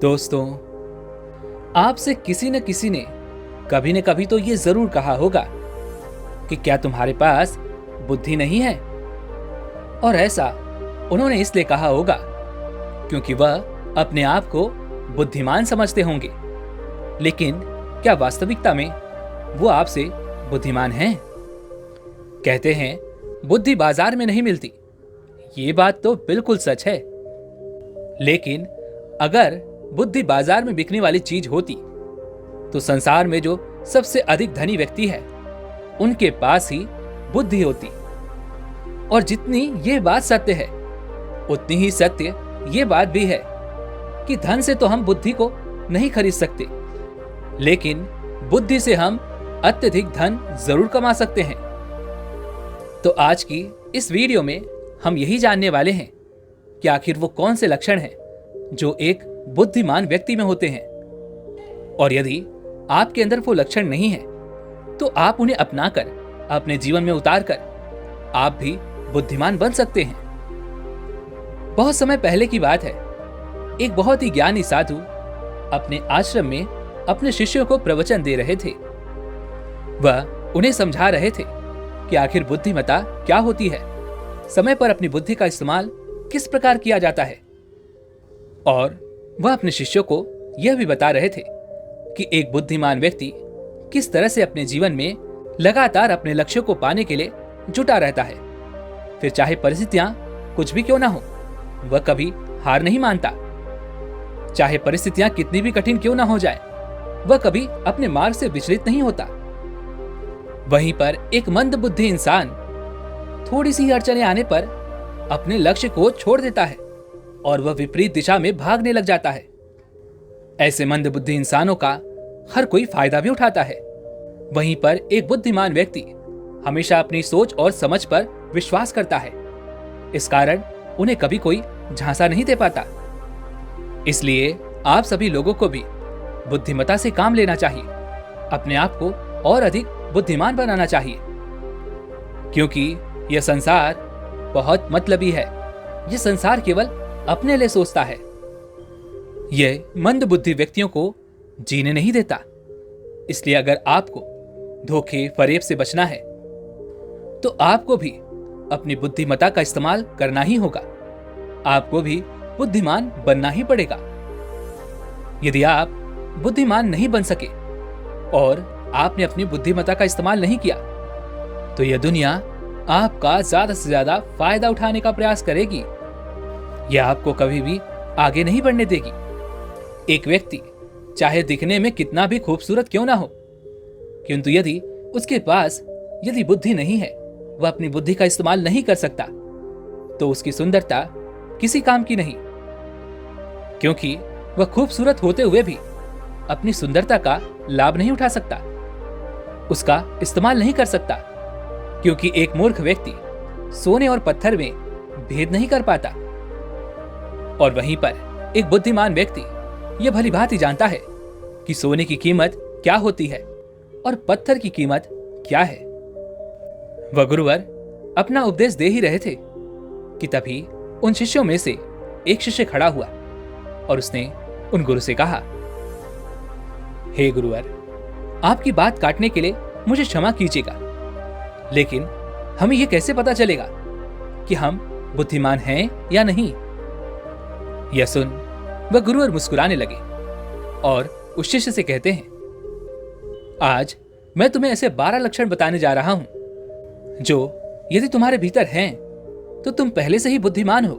दोस्तों, आपसे किसी न किसी ने कभी न कभी तो ये जरूर कहा होगा कि क्या तुम्हारे पास बुद्धि नहीं है। और ऐसा उन्होंने इसलिए कहा होगा क्योंकि वह अपने आप को बुद्धिमान समझते होंगे। लेकिन क्या वास्तविकता में वो आपसे बुद्धिमान हैं? कहते हैं बुद्धि बाजार में नहीं मिलती। ये बात तो बिल्कुल सच है। लेकिन अगर बुद्धि बाजार में बिकने वाली चीज होती तो संसार में जो सबसे अधिक धनी व्यक्ति है उनके पास ही बुद्धि होती। और जितनी ये बात सत्य है उतनी ही सत्य ये बात भी है कि धन से तो हम बुद्धि को नहीं खरीद सकते, लेकिन बुद्धि से हम अत्यधिक धन जरूर कमा सकते हैं। तो आज की इस वीडियो में हम यही जानने वाले हैं कि आखिर वो कौन से लक्षण हैं जो एक बुद्धिमान व्यक्ति में होते हैं, और यदि आपके अंदर वो लक्षण नहीं है तो आप उन्हें अपनाकर अपने जीवन में उतारकर आप भी बुद्धिमान बन सकते हैं। बहुत समय पहले की बात है, एक बहुत ही ज्ञानी साधु अपने आश्रम में अपने शिष्यों को प्रवचन दे रहे थे। वह उन्हें समझा रहे थे कि आखिर बुद्धिमत्ता क्या होती है, समय पर अपनी बुद्धि का इस्तेमाल किस प्रकार किया जाता है। और वह अपने शिष्यों को यह भी बता रहे थे कि एक बुद्धिमान व्यक्ति किस तरह से अपने जीवन में लगातार अपने लक्ष्यों को पाने के लिए जुटा रहता है। फिर चाहे परिस्थितियां कुछ भी क्यों ना हो, वह कभी हार नहीं मानता। चाहे परिस्थितियां कितनी भी कठिन क्यों ना हो जाए, वह कभी अपने मार्ग से विचलित नहीं होता। वहीं पर एक मंदबुद्धि इंसान थोड़ी सी अड़चनें आने पर अपने लक्ष्य को छोड़ देता है और वह विपरीत दिशा में भागने लग जाता है। ऐसे मंदबुद्धि इंसानों का हर कोई फायदा भी उठाता है। वहीं पर एक बुद्धिमान व्यक्ति हमेशा अपनी सोच और समझ पर विश्वास करता है। इस कारण उन्हें कभी कोई झांसा नहीं दे पाता। इसलिए आप सभी लोगों को भी बुद्धिमत्ता से काम लेना चाहिए, अपने आप को और अधिक बुद्धिमान बनाना चाहिए, क्योंकि यह संसार बहुत मतलबी है। यह संसार केवल अपने लिए सोचता है। यह मंदबुद्धि व्यक्तियों को जीने नहीं देता। इसलिए अगर आपको धोखे फरेब से बचना है तो आपको भी अपनी बुद्धिमत्ता का इस्तेमाल करना ही होगा। आपको भी बुद्धिमान बनना ही पड़ेगा। यदि आप बुद्धिमान नहीं बन सके और आपने अपनी बुद्धिमत्ता का इस्तेमाल नहीं किया तो यह दुनिया आपका ज्यादा से ज्यादा फायदा उठाने का प्रयास करेगी। यह आपको कभी भी आगे नहीं बढ़ने देगी। एक व्यक्ति चाहे दिखने में कितना भी खूबसूरत क्यों ना हो, किंतु यदि उसके पास बुद्धि नहीं है, वह अपनी बुद्धि का इस्तेमाल नहीं कर सकता, तो उसकी सुंदरता किसी काम की नहीं, क्योंकि वह खूबसूरत होते हुए भी अपनी सुंदरता का लाभ नहीं उठा सकता, उसका इस्तेमाल नहीं कर सकता, क्योंकि एक मूर्ख व्यक्ति सोने और पत्थर में भेद नहीं कर पाता। और वहीं पर एक बुद्धिमान व्यक्ति यह भली भांति जानता है कि सोने की कीमत क्या होती है और पत्थर की कीमत क्या है। वह गुरुवर अपना उपदेश दे ही रहे थे कि तभी उन शिष्यों में से एक शिष्य खड़ा हुआ और उसने उन गुरु से कहा, हे गुरुवर, आपकी बात काटने के लिए मुझे क्षमा कीजिएगा, लेकिन हमें यह कैसे पता चलेगा कि हम बुद्धिमान हैं या नहीं? यह सुन वह गुरुवर मुस्कुराने लगे और उस शिष्य से कहते हैं, आज मैं तुम्हें ऐसे 12 लक्षण बताने जा रहा हूं जो यदि तुम्हारे भीतर हैं तो तुम पहले से ही बुद्धिमान हो,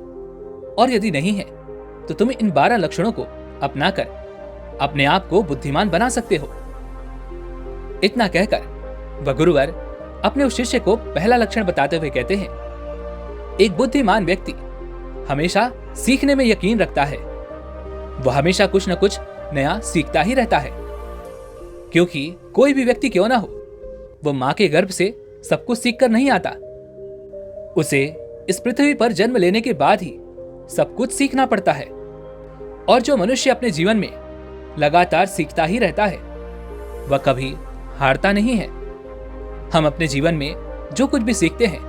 और यदि नहीं है तो तुम इन 12 लक्षणों को अपनाकर अपने आप को बुद्धिमान बना सकते हो। इतना कहकर वह गुरुवर अपने उस शिष्य को पहला लक्षण बताते हुए कहते हैं, एक बुद्धिमान व्यक्ति हमेशा सीखने में यकीन रखता है। वह हमेशा कुछ न कुछ नया सीखता ही रहता है, क्योंकि कोई भी व्यक्ति क्यों ना हो, वह मां के गर्भ से सब कुछ सीख कर नहीं आता। उसे इस पृथ्वी पर जन्म लेने के बाद ही सब कुछ सीखना पड़ता है। और जो मनुष्य अपने जीवन में लगातार सीखता ही रहता है वह कभी हारता नहीं है। हम अपने जीवन में जो कुछ भी सीखते हैं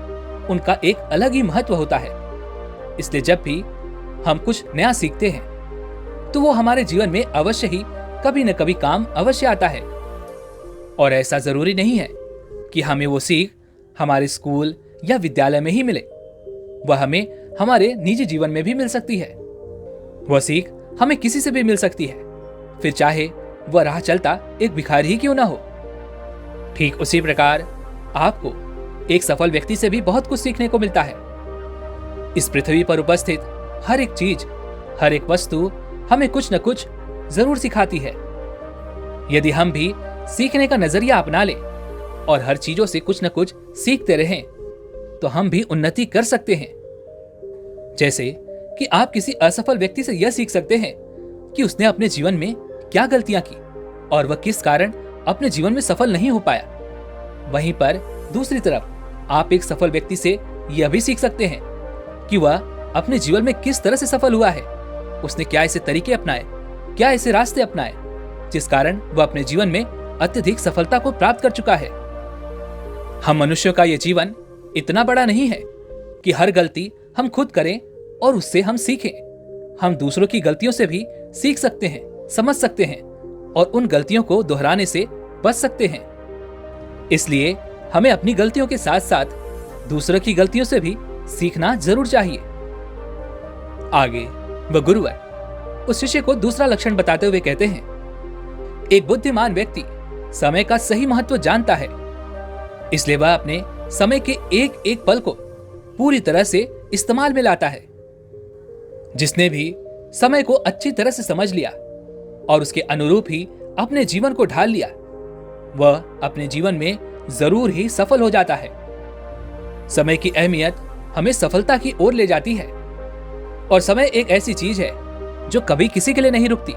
उनका एक अलग ही महत्व होता है। इसलिए जब भी हम कुछ नया सीखते हैं तो वो हमारे जीवन में अवश्य ही कभी न कभी काम अवश्य आता है। और ऐसा जरूरी नहीं है कि हमें वो सीख हमारे स्कूल या विद्यालय में ही मिले, वह हमें हमारे निजी जीवन में भी मिल सकती है। वह सीख हमें किसी से भी मिल सकती है, फिर चाहे वह राह चलता एक भिखारी ही क्यों ना हो। ठीक उसी प्रकार आपको एक सफल व्यक्ति से भी बहुत कुछ सीखने को मिलता है। इस पृथ्वी पर उपस्थित हर एक चीज, हर एक वस्तु हमें कुछ न कुछ जरूर सिखाती है। यदि हम भी सीखने का नजरिया अपना लें और हर चीजों से कुछ न कुछ सीखते रहें, तो हम भी उन्नति कर सकते हैं। जैसे कि आप किसी असफल व्यक्ति से यह सीख सकते हैं कि उसने अपने जीवन में क्या गलतियां की और वह किस कारण अपने जीवन में सफल नहीं हो पाया। वहीं पर दूसरी तरफ आप एक सफल व्यक्ति से यह भी सीख सकते हैं कि वह अपने जीवन में किस तरह से सफल हुआ है। उसने क्या ऐसे तरीके अपनाए, क्या ऐसे रास्ते अपनाए जिस कारण वह अपने जीवन में अत्यधिक सफलता को प्राप्त कर चुका है। हम मनुष्यों का यह जीवन इतना बड़ा नहीं है कि हर गलती हम खुद करें और उससे हम सीखें। हम दूसरों की गलतियों से भी सीख सकते हैं, समझ सकते हैं और उन गलतियों को दोहराने से बच सकते हैं। इसलिए हमें अपनी गलतियों के साथ साथ दूसरों की गलतियों से भी सीखना जरूर चाहिए। आगे वह गुरुवर उस शिष्य को दूसरा लक्षण बताते हुए कहते हैं, एक बुद्धिमान व्यक्ति समय का सही महत्व जानता है, इसलिए वह अपने समय के एक एक पल को पूरी तरह से इस्तेमाल में लाता है। जिसने भी समय को अच्छी तरह से समझ लिया और उसके अनुरूप ही अपने जीवन को ढाल लिया, वह अपने जीवन में जरूर ही सफल हो जाता है। समय की अहमियत हमें सफलता की ओर ले जाती है और समय एक ऐसी चीज है जो कभी किसी के लिए नहीं रुकती।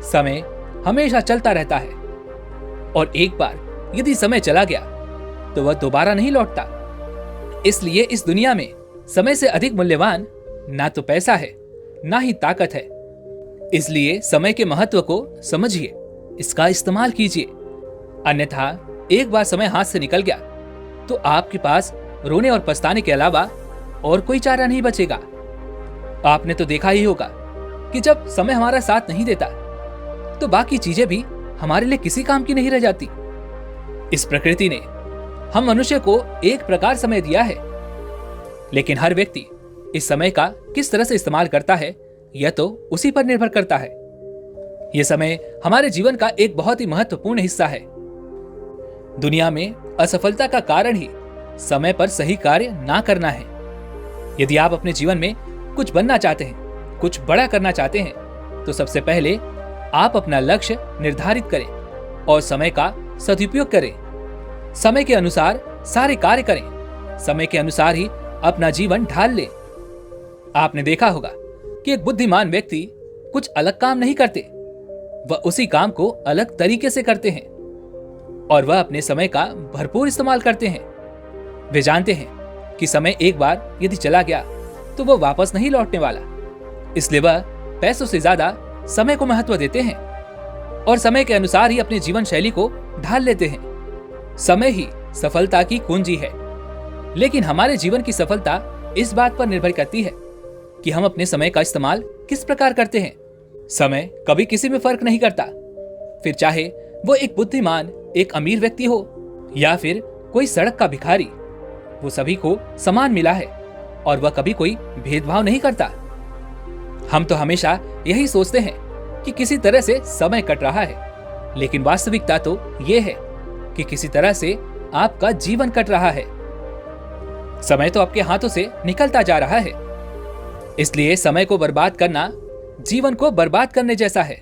समय हमेशा चलता रहता है और एक बार यदि समय चला गया तो वह दोबारा नहीं लौटता। इसलिए इस दुनिया में समय से अधिक मूल्यवान ना तो पैसा है, ना ही ताकत है। इसलिए समय के महत्व को समझिए, इसका इस्तेमाल कीजिए, अन्यथा एक बार समय हाथ से निकल गया तो आपके पास रोने और पछताने के अलावा और कोई चारा नहीं बचेगा। आपने तो देखा ही होगा कि जब समय हमारा साथ नहीं देता तो बाकी चीजें भी हमारे लिए किसी काम की नहीं रह जाती। इस प्रकृति ने हम मनुष्य को एक प्रकार समय दिया है, लेकिन हर व्यक्ति इस समय का किस तरह से इस्तेमाल करता है यह तो उसी पर निर्भर करता है। यह समय हमारे जीवन का एक बहुत ही महत्वपूर्ण हिस्सा है। दुनिया में असफलता का कारण ही समय पर सही कार्य ना करना है। यदि आप अपने जीवन में कुछ बनना चाहते हैं, कुछ बड़ा करना चाहते हैं, तो सबसे पहले आप अपना लक्ष्य निर्धारित करें और समय का सदुपयोग करें। समय के अनुसार सारे कार्य करें, समय के अनुसार ही अपना जीवन ढाल लें। आपने देखा होगा कि एक बुद्धिमान व्यक्ति कुछ अलग काम नहीं करते, वह उसी काम को अलग तरीके से करते हैं और वह अपने समय का भरपूर इस्तेमाल करते हैं। वे जानते हैं कि समय एक बार यदि चला गया तो वह वापस नहीं लौटने वाला, इसलिए वह पैसों से ज्यादा समय को महत्व देते हैं और समय के अनुसार ही अपने जीवन शैली को ढाल लेते हैं। समय ही सफलता की कुंजी है, लेकिन हमारे जीवन की सफलता इस बात पर निर्भर करती है कि हम अपने समय का इस्तेमाल किस प्रकार करते हैं। समय कभी किसी में फर्क नहीं करता, फिर चाहे वो एक बुद्धिमान, एक अमीर व्यक्ति हो या फिर कोई सड़क का भिखारी, वो सभी को समान मिला है और वह कभी कोई भेदभाव नहीं करता। हम तो हमेशा यही सोचते हैं कि किसी तरह से समय कट रहा है, लेकिन वास्तविकता तो ये है कि किसी तरह से आपका जीवन कट रहा है। समय तो आपके हाथों से निकलता जा रहा है, इसलिए समय को बर्बाद करना जीवन को बर्बाद करने जैसा है।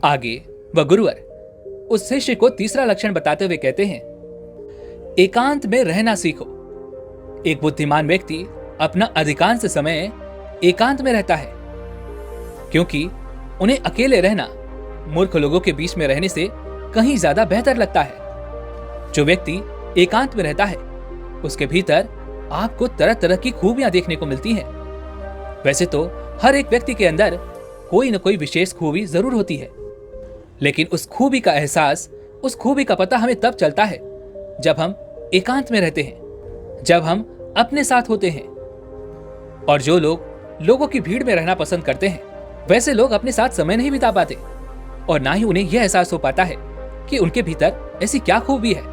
आगे वह गुरुवर उस शिष्य को तीसरा लक्षण बताते हुए कहते हैं, एकांत में रहना सीखो। एक बुद्धिमान व्यक्ति अपना अधिकांश समय एकांत में रहता है, क्योंकि उन्हें अकेले रहना मूर्ख लोगों के बीच में रहने से कहीं ज्यादा बेहतर लगता है। जो व्यक्ति एकांत में रहता है उसके भीतर आपको तरह तरह की खूबियां देखने को मिलती हैं। वैसे तो हर एक व्यक्ति के अंदर कोई न कोई विशेष खूबी जरूर होती है, लेकिन उस खूबी का एहसास, उस खूबी का पता हमें तब चलता है जब हम एकांत में रहते हैं, जब हम अपने साथ होते हैं। और जो लोग लोगों की भीड़ में रहना पसंद करते हैं वैसे लोग अपने साथ समय नहीं बिता पाते और ना ही उन्हें यह एहसास हो पाता है कि उनके भीतर ऐसी क्या खूबी है,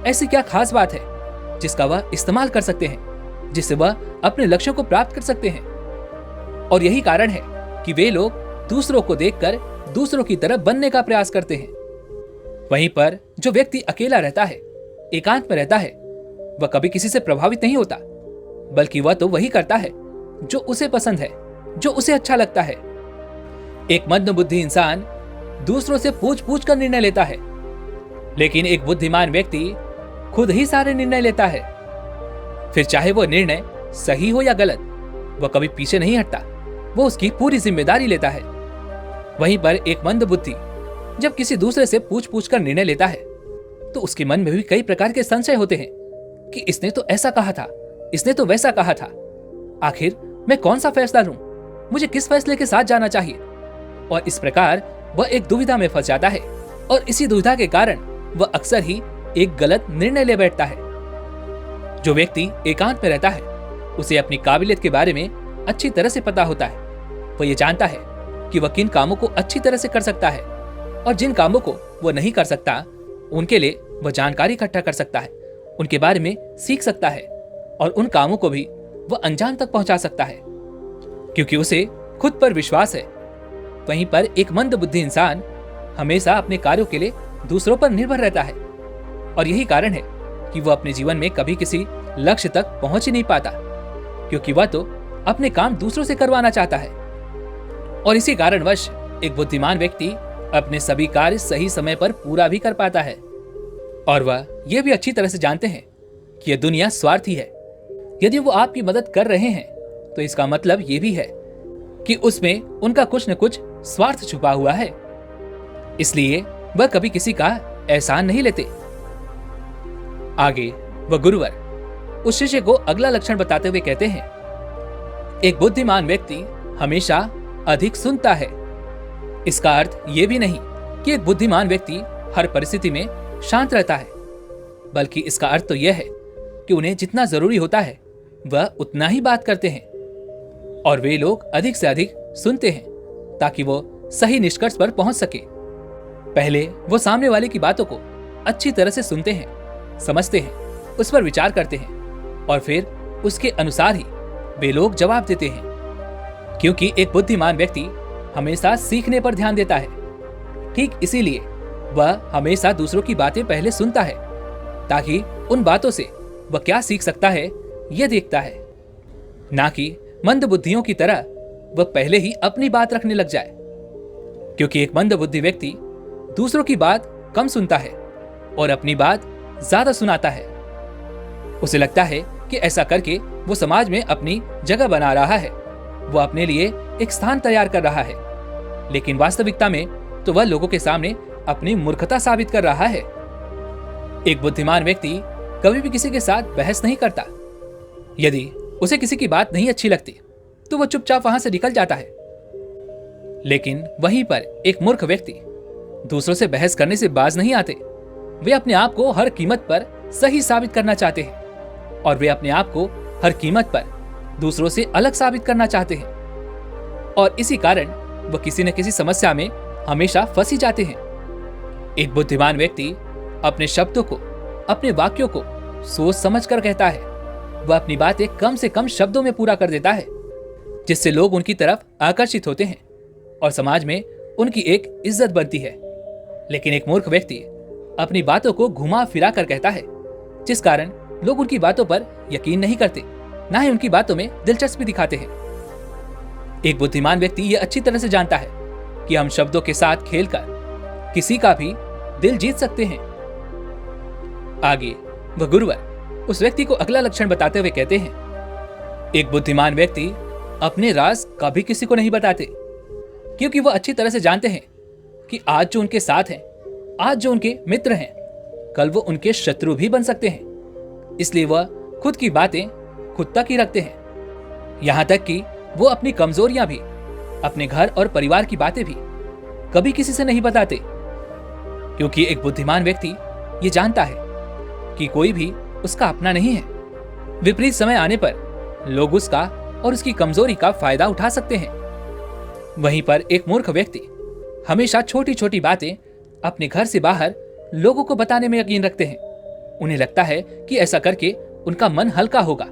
ऐसी क्या खास बात है जिसका वह इस्तेमाल कर सकते हैं, जिससे वह अपने लक्ष्यों को प्राप्त कर सकते हैं। और यही कारण है कि वे लोग दूसरों को देखकर दूसरों की तरह बनने का प्रयास करते हैं। वहीं पर जो व्यक्ति अकेला रहता है, एकांत में रहता है, वह कभी किसी से प्रभावित नहीं होता, बल्कि वह तो वही करता है जो उसे पसंद है, जो उसे अच्छा लगता है। एक मंदबुद्धि इंसान दूसरों से पूछ पूछ कर निर्णय लेता है, लेकिन एक बुद्धिमान व्यक्ति खुद ही सारे निर्णय लेता है। फिर चाहे वो निर्णय सही हो या गलत, वह कभी पीछे नहीं हटता, वो उसकी पूरी जिम्मेदारी लेता है। वहीं पर एक मंदबुद्धि जब किसी दूसरे से पूछ पूछ कर निर्णय लेता है तो उसके मन में भी कई प्रकार के संशय होते हैं कि इसने तो ऐसा कहा था, इसने तो वैसा कहा था, आखिर मैं कौन सा फैसला लूं, मुझे किस फैसले के साथ जाना चाहिए। और इस प्रकार वह एक दुविधा में फंस जाता है और इसी दुविधा के कारण वह अक्सर ही एक गलत निर्णय ले बैठता है। जो व्यक्ति एकांत में रहता है उसे अपनी काबिलियत के बारे में अच्छी तरह से पता होता है। वह ये जानता है कि वह किन कामों को अच्छी तरह से कर सकता है और जिन कामों को वह नहीं कर सकता उनके लिए वह जानकारी इकट्ठा कर सकता है, उनके बारे में सीख सकता है और उन कामों को भी वह अंजाम तक पहुंचा सकता है, क्योंकि उसे खुद पर विश्वास है। वहीं पर एक मंदबुद्धि इंसान हमेशा अपने कार्यों के लिए दूसरों पर निर्भर रहता है और यही कारण है कि वह अपने जीवन में कभी किसी लक्ष्य तक पहुंच ही नहीं पाता, क्योंकि वह तो अपने काम दूसरों से करवाना चाहता है। और इसी कारणवश एक बुद्धिमान व्यक्ति अपने सभी कार्य सही समय पर पूरा भी कर पाता है। और वह यह भी अच्छी तरह से जानते हैं कि यह दुनिया स्वार्थी है। यदि वो आपकी मदद कर रहे हैं तो इसका मतलब यह भी है कि उसमें उनका कुछ न कुछ स्वार्थ छुपा हुआ है, इसलिए वह कभी किसी का एहसान नहीं लेते। आगे वह गुरुवर उस शिष्य को अगला लक्षण बताते हुए कहते हैं, एक बुद्धिमान व्यक्ति हमेशा अधिक सुनता है। इसका अर्थ यह भी नहीं कि एक बुद्धिमान व्यक्ति हर परिस्थिति में शांत रहता है, बल्कि इसका अर्थ तो यह है कि उन्हें जितना जरूरी होता है वह उतना ही बात करते हैं और वे लोग अधिक से अधिक सुनते हैं ताकि वो सही निष्कर्ष पर पहुंच सके। पहले वो सामने वाले की बातों को अच्छी तरह से सुनते हैं, समझते हैं, उस पर विचार करते हैं और फिर उसके अनुसार ही वे लोग जवाब देते हैं, क्योंकि एक बुद्धिमान व्यक्ति हमेशा सीखने पर ध्यान देता है। ठीक इसीलिए वह हमेशा दूसरों की बातें पहले सुनता है ताकि उन बातों से वह क्या सीख सकता है यह देखता है, ना कि मंदबुद्धियों की तरह वह पहले ही अपनी बात रखने लग जाए। क्योंकि एक मंदबुद्धि व्यक्ति दूसरों की बात कम सुनता है और अपनी बात ज्यादा सुनाता है। उसे लगता है कि ऐसा करके वो समाज में अपनी जगह बना रहा है, वो अपने लिए एक स्थान तैयार कर रहा है, लेकिन वास्तविकता में तो वह लोगों के सामने अपनी मूर्खता साबित कर रहा है। एक बुद्धिमान व्यक्ति कभी भी किसी के साथ बहस नहीं करता। यदि उसे किसी की बात नहीं अच्छी लगती तो वह चुपचाप वहां से निकल जाता है। लेकिन वहीं पर एक मूर्ख व्यक्ति दूसरों से बहस करने से बाज नहीं आते। वे अपने आप को हर कीमत पर सही साबित करना चाहते हैं और वे अपने आप को हर कीमत पर दूसरों से अलग साबित करना चाहते हैं और इसी कारण वह किसी न किसी समस्या में हमेशा फंसी जाते हैं। एक बुद्धिमान व्यक्ति अपने शब्दों को, अपने वाक्यों को सोच समझ कर कहता है। वह अपनी बातें कम से कम शब्दों में पूरा कर देता है, जिससे लोग उनकी तरफ आकर्षित होते हैं और समाज में उनकी एक इज्जत बनती है। लेकिन एक मूर्ख व्यक्ति अपनी बातों को घुमा फिरा कर कहता है, जिस कारण लोग उनकी बातों पर यकीन नहीं करते, ना ही उनकी बातों में दिलचस्पी दिखाते हैं। एक बुद्धिमान व्यक्ति यह अच्छी तरह से जानता है कि हम शब्दों के साथ खेलकर किसी का भी दिल जीत सकते हैं। आगे वह गुरुवर उस व्यक्ति को अगला लक्षण बताते हुए कहते हैं, एक बुद्धिमान व्यक्ति अपने राज कभी किसी को नहीं बताते, क्योंकि वह अच्छी तरह से जानते हैं कि आज जो उनके साथ हैं, आज जो उनके मित्र हैं, कल वो उनके शत्रु भी बन सकते हैं। इसलिए वह खुद की बातें खुद तक ही रखते हैं। यहां तक कि वो अपनी कमजोरियां भी, अपने घर और परिवार की बातें भी कभी किसी से नहीं बताते, क्योंकि एक बुद्धिमान व्यक्ति ये जानता है कि कोई भी उसका अपना नहीं है। विपरीत समय आने पर लोग उसका और उसकी कमजोरी का फायदा उठा सकते हैं। वहीं पर एक मूर्ख व्यक्ति हमेशा छोटी छोटी बातें अपने घर से बाहर लोगों को बताने में यकीन रखते हैं। उन्हें लगता है कि ऐसा करके उनका मन हल्का होगा,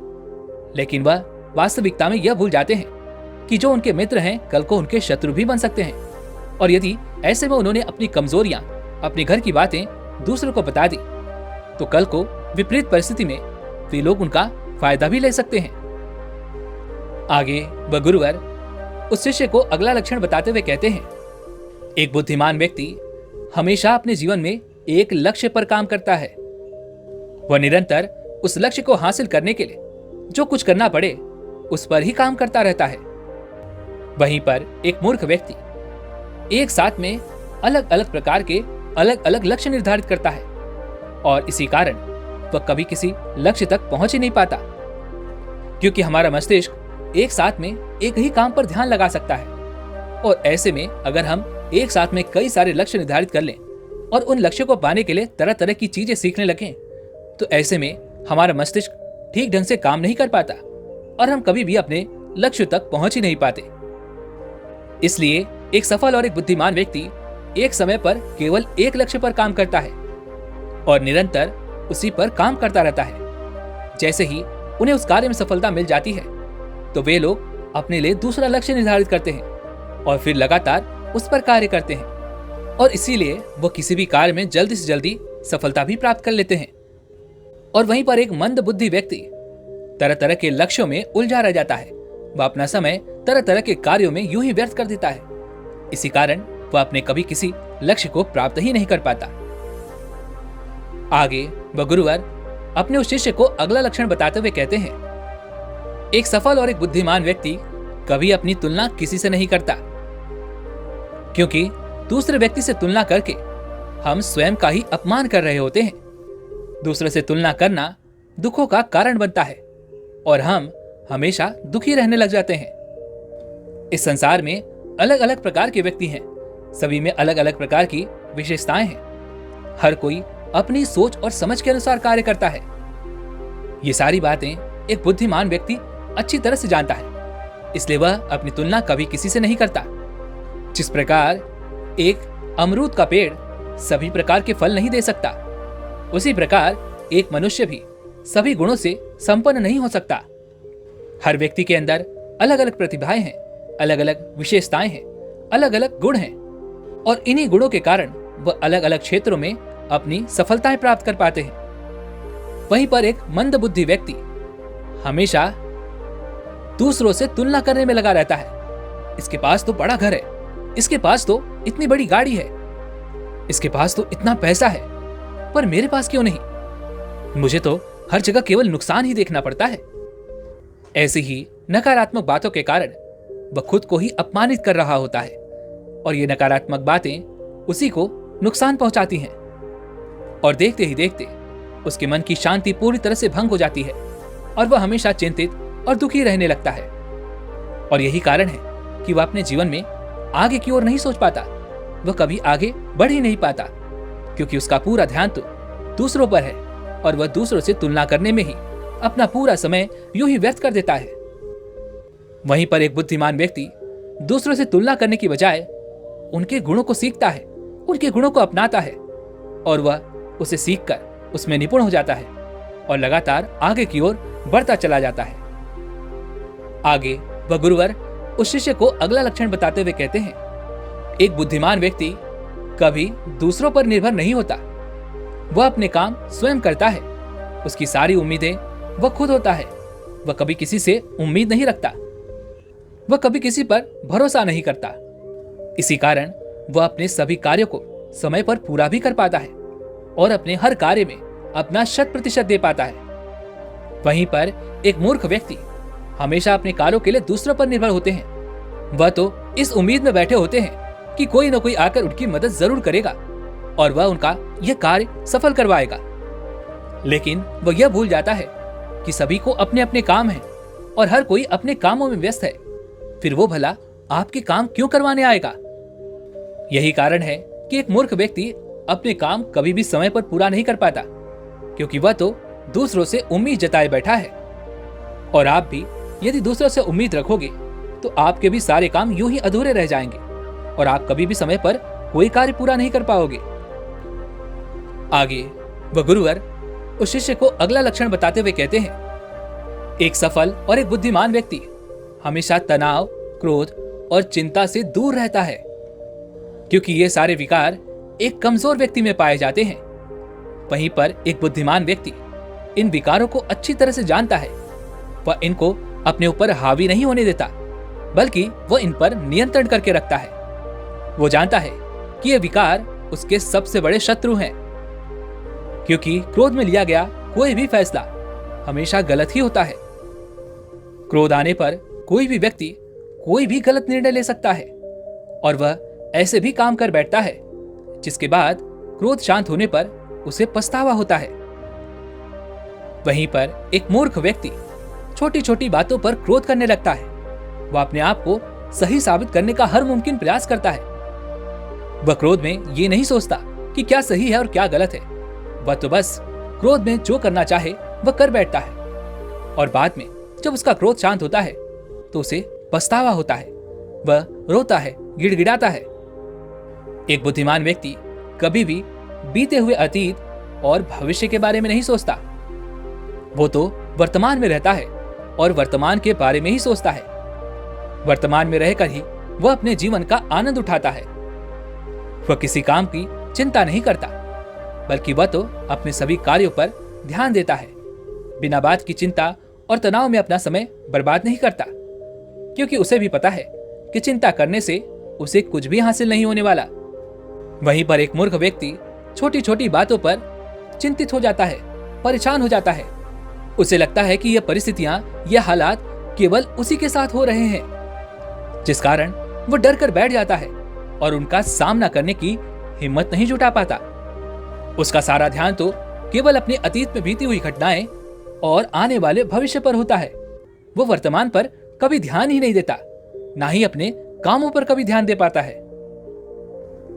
लेकिन वह वास्तविकता में यह भूल जाते हैं कि जो उनके मित्र हैं कल को उनके शत्रु भी बन सकते हैं। और यदि ऐसे में उन्होंने अपनी कमजोरियां, अपने घर की बातें दूसरों को बता दी तो कल को विपरीत परिस्थिति में वे लोग उनका फायदा भी ले सकते हैं। आगे वह गुरुवर उस शिष्य को अगला लक्षण बताते हुए कहते हैं, एक बुद्धिमान व्यक्ति हमेशा अपने जीवन में एक लक्ष्य पर काम करता है। वह निरंतर उस लक्ष्य को हासिल करने के लिए जो कुछ करना पड़े उस पर ही काम करता रहता है। वहीं पर एक मूर्ख व्यक्ति एक साथ में अलग अलग प्रकार के अलग अलग लक्ष्य निर्धारित करता है और इसी कारण वह कभी किसी लक्ष्य तक पहुंच ही नहीं पाता, क्योंकि हमारा मस्तिष्क एक साथ में एक ही काम पर ध्यान लगा सकता है। और ऐसे में अगर हम एक साथ में कई सारे लक्ष्य निर्धारित कर लें और उन लक्ष्यों को पाने के लिए तरह तरह की चीजें सीखने लगें तो ऐसे में हमारा मस्तिष्क ठीक ढंग से काम नहीं कर पाता और हम कभी भी अपने लक्ष्य तक पहुंच ही नहीं पाते। इसलिए एक सफल और एक बुद्धिमान व्यक्ति एक समय पर केवल एक लक्ष्य पर काम करता है और निरंतर उसी पर काम करता रहता है। जैसे ही उन्हें उस कार्य में सफलता मिल जाती है तो वे लोग अपने लिए दूसरा लक्ष्य निर्धारित करते हैं और फिर लगातार उस पर कार्य करते हैं और इसीलिए वो किसी भी कार्य में जल्दी से जल्दी सफलता भी प्राप्त कर लेते हैं। और वहीं पर एक मंद बुद्धि व्यक्ति तरह तरह के लक्ष्यों में उलझा रह जाता है। वह अपना समय तरह तरह के कार्यों में यूं ही व्यर्थ कर देता है। इसी कारण वह अपने कभी किसी लक्ष्य को प्राप्त ही नहीं कर पाता। आगे वह गुरुवर अपने उस शिष्य को अगला लक्षण बताते हुए कहते हैं, एक सफल और एक बुद्धिमान व्यक्ति कभी अपनी तुलना किसी से नहीं करता, क्योंकि दूसरे व्यक्ति से तुलना करके हम स्वयं का ही अपमान कर रहे होते हैं। दूसरे से तुलना करना दुखों का कारण बनता है और हम हमेशा दुखी रहने लग जाते हैं। इस संसार में अलग अलग प्रकार के व्यक्ति हैं, सभी में अलग अलग प्रकार की विशेषताएं हैं। हर कोई अपनी सोच और समझ के अनुसार कार्य करता है। ये सारी बातें एक बुद्धिमान व्यक्ति अच्छी तरह से जानता है, इसलिए वह अपनी तुलना कभी किसी से नहीं करता। जिस प्रकार एक अमरूद का पेड़ सभी प्रकार के फल नहीं दे सकता, उसी प्रकार एक मनुष्य भी सभी गुणों से संपन्न नहीं हो सकता। हर व्यक्ति के अंदर अलग अलग प्रतिभाएं हैं, अलग अलग विशेषताएं हैं, अलग अलग गुण हैं और इन्हीं गुणों के कारण वह अलग अलग क्षेत्रों में अपनी सफलताएं प्राप्त कर पाते हैं। वहीं पर एक मंद बुद्धि व्यक्ति हमेशा दूसरों से तुलना करने में लगा रहता है। इसके पास तो बड़ा घर है, इसके पास तो इतनी बड़ी गाड़ी है, इसके पास तो इतना पैसा है, पर मेरे पास क्यों नहीं? मुझे तो हर जगह केवल नुकसान ही देखना पड़ता है। ऐसी ही नकारात्मक बातों के कारण वह खुद को ही अपमानित कर रहा होता है और ये नकारात्मक बातें उसी को नुकसान पहुंचाती हैं और देखते ही देखते उसके मन की शांति पूरी तरह से भंग हो जाती है और वह हमेशा चिंतित और दुखी रहने लगता है। और यही कारण है कि वह अपने जीवन में आगे की ओर नहीं सोच पाता, वह कभी आगे बढ़ ही नहीं पाता, क्योंकि उसका पूरा ध्यान तो दूसरों पर है और वह दूसरों से तुलना करने में ही अपना पूरा समय यूं ही व्यर्थ कर देता है। वहीं पर एक बुद्धिमान व्यक्ति दूसरों से तुलना करने की बजाय उनके गुणों को सीखता है, उनके गुणों को अपनाता है और वह उसे सीखकर उसमें निपुण हो जाता है और लगातार आगे की ओर बढ़ता चला जाता है। आगे वह गुरुवर उस शिष्य को अगला लक्षण बताते हुए कहते हैं, एक बुद्धिमान व्यक्ति कभी दूसरों पर निर्भर नहीं होता। वह अपने काम स्वयं करता है, उसकी सारी उम्मीदें वह खुद होता है। वह कभी किसी से उम्मीद नहीं रखता, वह कभी किसी पर भरोसा नहीं करता। इसी कारण वह अपने सभी कार्यों को समय पर पूरा भी कर पाता है और अपने हर कार्य में अपना 100% दे पाता है। वहीं पर एक मूर्ख व्यक्ति हमेशा अपने कार्यों के लिए दूसरों पर निर्भर होते हैं। वह तो इस उम्मीद में बैठे होते हैं कि कोई न कोई आकर उनकी मदद जरूर करेगा और वह उनका यह कार्य सफल करवाएगा, लेकिन वह यह भूल जाता है कि सभी को अपने अपने काम हैं और हर कोई अपने कामों में व्यस्त है। फिर वो भला आपके काम क्यों करवाने आएगा? यही कारण है कि एक मूर्ख व्यक्ति अपने काम कभी भी समय पर पूरा नहीं कर पाता, क्योंकि वह तो दूसरों से उम्मीद जताए बैठा है। और आप भी यदि दूसरों से उम्मीद रखोगे तो आपके भी सारे काम यूं ही अधूरे रह जाएंगे और आप कभी भी समय पर कोई कार्य पूरा नहीं कर पाओगे। आगे वह गुरुवर उस शिष्य को अगला लक्षण बताते हुए कहते हैं, एक सफल और एक बुद्धिमान व्यक्ति हमेशा तनाव, क्रोध और चिंता से दूर रहता है, क्योंकि ये सारे विकार एक कमजोर व्यक्ति में पाए जाते हैं। वहीं पर एक बुद्धिमान व्यक्ति इन विकारों को अच्छी तरह से जानता है। वह इनको अपने ऊपर हावी नहीं होने देता, बल्कि वह इन पर नियंत्रण करके रखता है। वो जानता है कि ये विकार उसके सबसे बड़े शत्रु हैं, क्योंकि क्रोध में लिया गया कोई भी फैसला हमेशा गलत ही होता है। क्रोध आने पर कोई भी व्यक्ति कोई भी गलत निर्णय ले सकता है और वह ऐसे भी काम कर बैठता है जिसके बाद क्रोध शांत होने पर उसे पछतावा होता है। वहीं पर एक मूर्ख व्यक्ति छोटी छोटी बातों पर क्रोध करने लगता है। वह अपने आप को सही साबित करने का हर मुमकिन प्रयास करता है। वह क्रोध में ये नहीं सोचता कि क्या सही है और क्या गलत है। वह तो बस क्रोध में जो करना चाहे वह कर बैठता है और बाद में जब उसका क्रोध शांत होता है तो उसे पछतावा होता है। वह रोता है, गिड़गिड़ाता है। एक बुद्धिमान व्यक्ति कभी भी बीते हुए अतीत और भविष्य के बारे में नहीं सोचता। वो तो वर्तमान में रहता है और वर्तमान के बारे में ही सोचता है। वर्तमान में रहकर ही वह अपने जीवन का आनंद उठाता है। वह किसी काम की चिंता नहीं करता, बल्कि वह तो अपने सभी कार्यों पर ध्यान देता है। बिना बात की चिंता और तनाव में अपना समय बर्बाद नहीं करता, क्योंकि उसे भी पता है कि चिंता करने से उसे कुछ भी हासिल नहीं होने वाला। वहीं पर एक मूर्ख व्यक्ति छोटी छोटी बातों पर चिंतित हो जाता है, परेशान हो जाता है। उसे लगता है कि ये परिस्थितियां, ये हालात केवल उसी के साथ हो रहे हैं, जिस कारण वो डर कर बैठ जाता है और उनका सामना करने की हिम्मत नहीं जुटा पाता। उसका सारा ध्यान तो केवल अपने अतीत में बीती हुई घटनाएं और आने वाले भविष्य पर होता है। वो वर्तमान पर कभी ध्यान ही नहीं देता, ना ही अपने कामों पर कभी ध्यान दे पाता है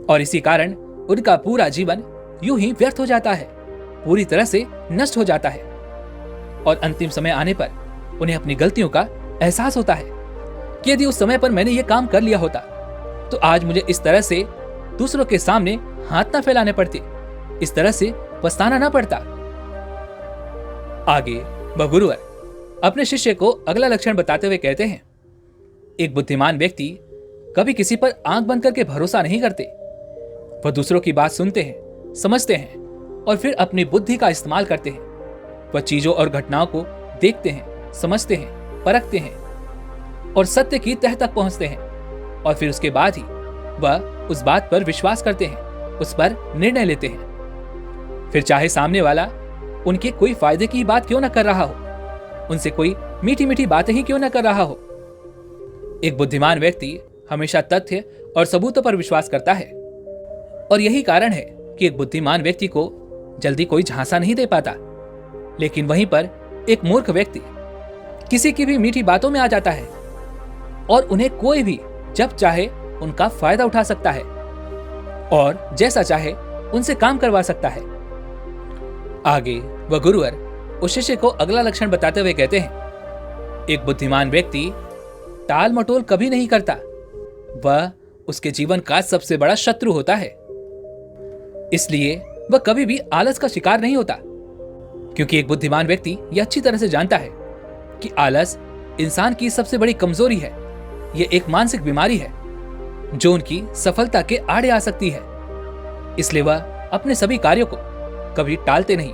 और इसी कारण उनका पूरा जीवन यूं ही व्यर्थ हो जाता है, पूरी तरह से नष्ट हो जाता है। और अंतिम समय आने पर उन्हें अपनी गलतियों का एहसास होता है कि यदि उस समय पर मैंने ये काम कर लिया होता तो आज मुझे इस तरह से दूसरों के सामने हाथ ना फैलाने पड़ते, इस तरह से पछताना ना पड़ता। आगे वह गुरुवर अपने शिष्य को अगला लक्षण बताते हुए कहते हैं, एक बुद्धिमान व्यक्ति कभी किसी पर आंख बंद करके भरोसा नहीं करते। वह दूसरों की बात सुनते हैं, समझते हैं और फिर अपनी बुद्धि का इस्तेमाल करते हैं। वह चीजों और घटनाओं को देखते हैं, समझते हैं, परखते हैं और सत्य की तह तक पहुंचते हैं और फिर उसके बाद ही वह उस बात पर विश्वास करते हैं, उस पर निर्णय लेते हैं। फिर चाहे सामने वाला उनके कोई फायदे की बात क्यों ना कर रहा हो, उनसे कोई मीठी मीठी बातें ही क्यों ना कर रहा हो। एक बुद्धिमान व्यक्ति हमेशा तथ्य और सबूतों पर विश्वास करता है और यही कारण है कि एक बुद्धिमान व्यक्ति को जल्दी कोई झांसा नहीं दे पाता। लेकिन वहीं पर एक मूर्ख व्यक्ति किसी की भी मीठी बातों में आ जाता है और उन्हें कोई भी जब चाहे उनका फायदा उठा सकता है और जैसा चाहे उनसे काम करवा सकता है। आगे वह गुरुवर उस शिष्य को अगला लक्षण बताते हुए कहते हैं, एक बुद्धिमान व्यक्ति टाल मटोल कभी नहीं करता। वह उसके जीवन का सबसे बड़ा शत्रु होता है। इसलिए वह कभी भी आलस का शिकार नहीं होता, क्योंकि एक बुद्धिमान व्यक्ति यह अच्छी तरह से जानता है कि आलस इंसान की सबसे बड़ी कमजोरी है। यह एक मानसिक बीमारी है जो उनकी सफलता के आड़े आ सकती है। इसलिए वह अपने सभी कार्यों को कभी टालते नहीं,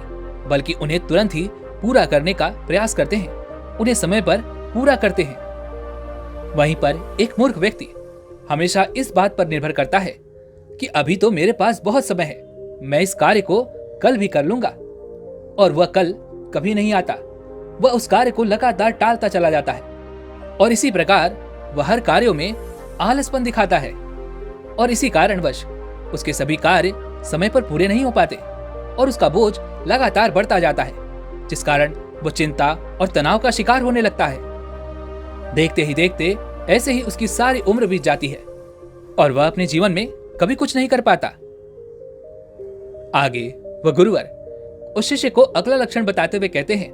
बल्कि उन्हें तुरंत ही पूरा करने का प्रयास करते हैं, उन्हें समय पर पूरा करते हैं। वहीं पर एक मूर्ख व्यक्ति हमेशा इस बात पर निर्भर करता है कि अभी तो मेरे पास बहुत समय है, मैं इस कार्य को कल भी कर लूंगा, और वह कल कभी नहीं आता। वह उस कार्य को लगातार टालता चला जाता है और इसी प्रकार वह हर कार्यों में आलसपन दिखाता है और इसी कारणवश उसके सभी कार्य समय पर पूरे नहीं हो पाते और उसका बोझ लगातार बढ़ता जाता है, जिस कारण वो चिंता और तनाव का शिकार होने लगता है। देखते ही देखते ऐसे ही उसकी सारी उम्र बीत जाती है और वह अपने जीवन में कभी कुछ नहीं कर पाता। आगे वह गुरुवर उस शिष्य को अगला लक्षण बताते हुए कहते हैं,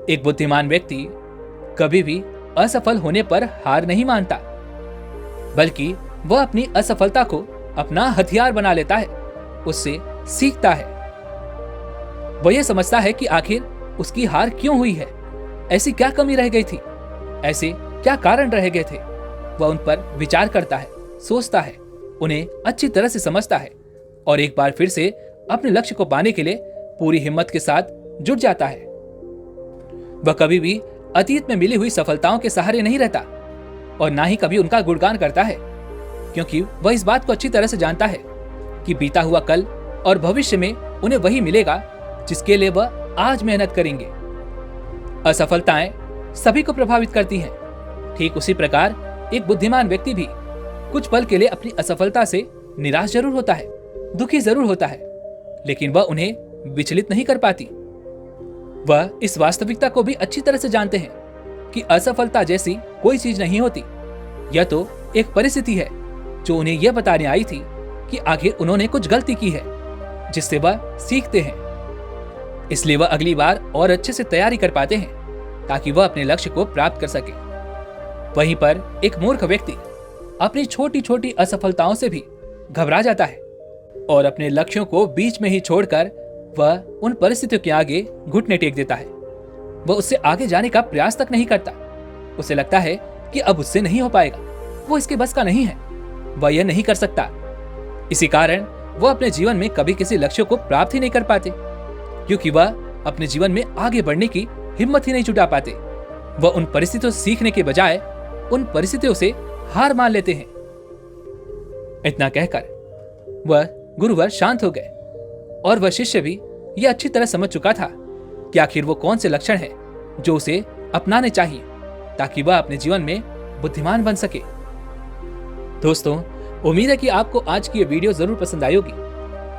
एक बुद्धिमान व्यक्ति कभी भी असफल होने पर हार नहीं मानता, बल्कि वह अपनी असफलता को अपना हथियार बना लेता है, उससे सीखता है। वह यह समझता है कि आखिर उसकी हार क्यों हुई है, ऐसी क्या कमी रह गई थी, ऐसे क्या कारण रह गए थे। वह उन पर विचार करता है, सोचता है, उन्हें अच्छी तरह से समझता है और एक बार फिर से अपने लक्ष्य को पाने के लिए पूरी हिम्मत के साथ जुट जाता है। वह कभी भी अतीत में मिली हुई सफलताओं के सहारे नहीं रहता और ना ही कभी उनका गुणगान करता है, क्योंकि वह इस बात को अच्छी तरह से जानता है कि बीता हुआ कल और भविष्य में उन्हें वही मिलेगा जिसके लिए वह आज मेहनत करेंगे। असफलताएं सभी को प्रभावित करती हैं। ठीक उसी प्रकार एक बुद्धिमान व्यक्ति भी कुछ पल के लिए अपनी असफलता से निराश जरूर होता है, दुखी जरूर होता है, लेकिन वह उन्हें विचलित नहीं कर पाती। वह इस वास्तविकता को भी अच्छी तरह से जानते हैं कि असफलता जैसी कोई चीज नहीं होती। यह तो एक परिस्थिति है जो उन्हें यह बताने आई थी कि आखिर उन्होंने कुछ गलती की है, जिससे वह सीखते हैं। इसलिए वह अगली बार और अच्छे से तैयारी कर पाते हैं ताकि वह अपने लक्ष्य को प्राप्त कर सके। वहीं पर एक मूर्ख व्यक्ति अपनी छोटी छोटी असफलताओं से भी घबरा जाता है और अपने लक्ष्यों को बीच में ही छोड़कर वह उन परिस्थितियों के आगे घुटने टेक देता है। वह उससे आगे जाने का प्रयास तक नहीं करता। उसे लगता है कि अब उससे नहीं हो पाएगा, वो इसके बस का नहीं है, वह यह नहीं कर सकता। इसी कारण वह अपने जीवन में कभी किसी लक्ष्य को प्राप्त ही नहीं कर पाते, क्योंकि वह अपने जीवन में आगे बढ़ने की हिम्मत ही नहीं जुटा पाते। वह उन परिस्थितियों से सीखने के बजाय उन परिस्थितियों से हार मान लेते हैं। इतना कहकर वह गुरुवर शांत हो गए और वह शिष्य भी यह अच्छी तरह समझ चुका था कि आखिर वो कौन से लक्षण हैं जो उसे अपनाने चाहिए ताकि वह अपने जीवन में बुद्धिमान बन सके। दोस्तों, उम्मीद है कि आपको आज की ये वीडियो जरूर पसंद आई होगी,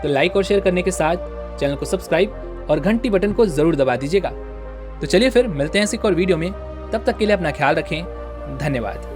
तो लाइक और शेयर करने के साथ चैनल को सब्सक्राइब और घंटी बटन को जरूर दबा दीजिएगा। तो चलिए फिर मिलते हैं इस एक और वीडियो में, तब तक के लिए अपना ख्याल रखें। धन्यवाद।